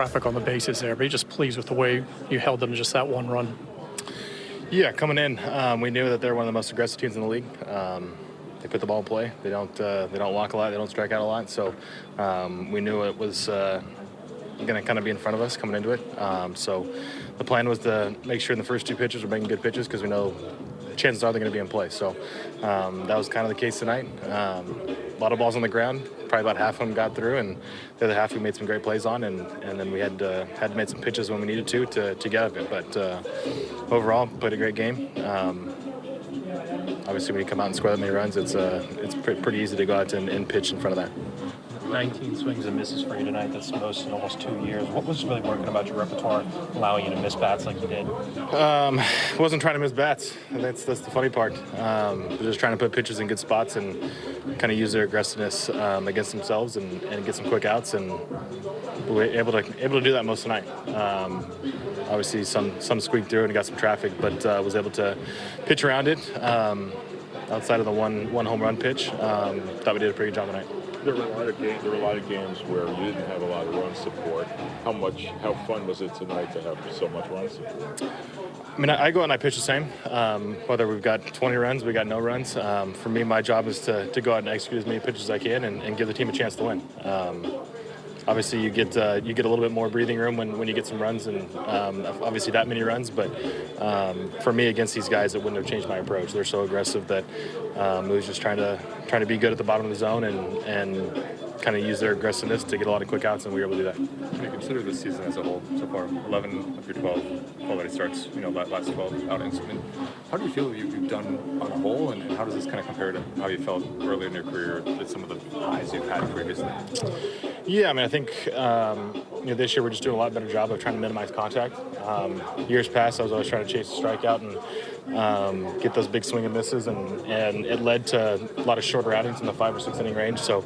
Traffic on the bases there, but you're just pleased with the way you held them to just that one run. Yeah, coming in, we knew that they're one of the most aggressive teams in the league. They put the ball in play. They don't walk a lot. They don't strike out a lot. So we knew it was going to kind of be in front of us coming into it. So the plan was to make sure in the first two pitches we're making good pitches because we know chances are they're going to be in play. So that was kind of the case tonight. A lot of balls on the ground. Probably about half of them got through, and the other half we made some great plays on, and then we had to make some pitches when we needed to get out of it. But overall, played a great game. Obviously, when you come out and score that many runs, it's pretty easy to go out and pitch in front of that. 19 swings and misses for you tonight. That's the most in almost 2 years. What was really working about your repertoire, allowing you to miss bats like you did? Wasn't trying to miss bats. That's the funny part. Just trying to put pitchers in good spots and kind of use their aggressiveness against themselves and get some quick outs. And we were able to do that most tonight. Obviously, some squeaked through and got some traffic, but was able to pitch around it. Outside of the one home run pitch, thought we did a pretty good job tonight. There were a lot of games where you didn't have a lot of run support. How fun was it tonight to have so much run support? I mean, I go out and I pitch the same. Whether we've got 20 runs, we got no runs. For me, my job is to go out and execute as many pitches as I can and give the team a chance to win. Obviously, you get a little bit more breathing room when you get some runs, and obviously that many runs. But for me, against these guys, it wouldn't have changed my approach. They're so aggressive that it was just trying to be good at the bottom of the zone and kind of use their aggressiveness to get a lot of quick outs, and we were able to do that. When you consider this season as a whole so far, 11 of your 12 quality starts, last 12 outings. I mean, how do you feel you've done on a whole, and how does this kind of compare to how you felt earlier in your career at some of the highs you've had previously? Yeah, I mean, I think this year we're just doing a lot better job of trying to minimize contact. Years past, I was always trying to chase a strikeout and get those big swing and misses, and it led to a lot of shorter outings in the 5 or 6 inning range. So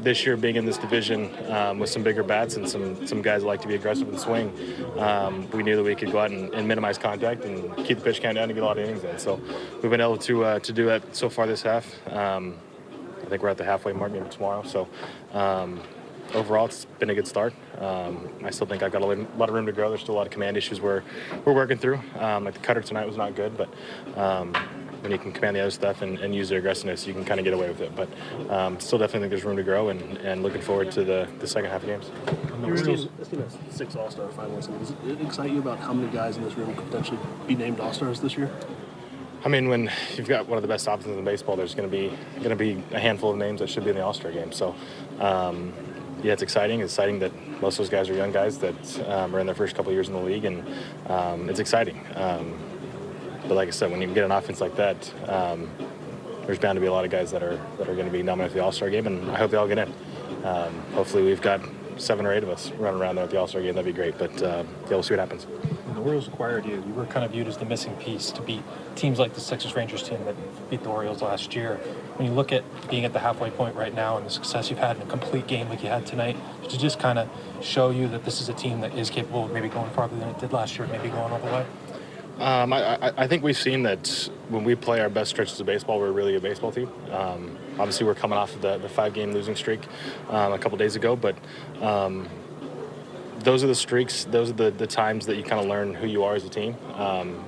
this year, being in this division with some bigger bats and some guys that like to be aggressive and swing, we knew that we could go out and minimize contact and keep the pitch count down and get a lot of innings in. So we've been able to do that so far this half. I think we're at the halfway mark, maybe tomorrow. So overall, it's been a good start. I still think I've got a lot of room to grow. There's still a lot of command issues we're working through. Like the cutter tonight was not good, but when you can command the other stuff and use their aggressiveness, you can kind of get away with it. But still definitely think there's room to grow, and looking forward to the second half of games. This team has 6 All-Star finalists. Does it excite you about how many guys in this room could potentially be named All-Stars this year? I mean, when you've got one of the best offenses in baseball, there's going to be a handful of names that should be in the All-Star game. So, yeah, it's exciting. It's exciting that most of those guys are young guys that are in their first couple of years in the league, and it's exciting. But like I said, when you get an offense like that, there's bound to be a lot of guys that are going to be nominated for the All-Star game, and I hope they all get in. Hopefully, we've got 7 or 8 of us running around there at the All-Star game. That'd be great. But yeah, we'll see what happens. When the Orioles acquired you, you were kind of viewed as the missing piece to beat teams like the Sixers Rangers team that beat the Orioles last year. When you look at being at the halfway point right now and the success you've had in a complete game like you had tonight, to just kind of show you that this is a team that is capable of maybe going farther than it did last year, maybe going all the way? I think we've seen that when we play our best stretches of baseball, we're really a baseball team. Obviously, we're coming off of the 5-game losing streak a couple days ago, but those are the streaks, those are the times that you kind of learn who you are as a team.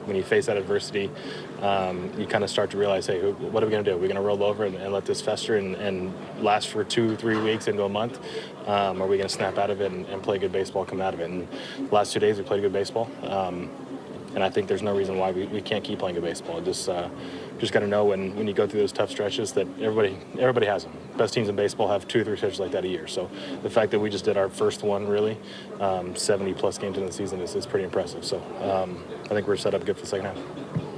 When you face that adversity, you kind of start to realize, hey, what are we going to do? Are we going to roll over and let this fester and last for 2-3 weeks into a month? Are we going to snap out of it and play good baseball coming out of it? And the last 2 days we played good baseball. And I think there's no reason why we can't keep playing good baseball. Just got to know when you go through those tough stretches that everybody has them. Best teams in baseball have 2 or 3 stretches like that a year. So the fact that we just did our first one really, 70-plus games into the season is pretty impressive. So I think we're set up good for the second half.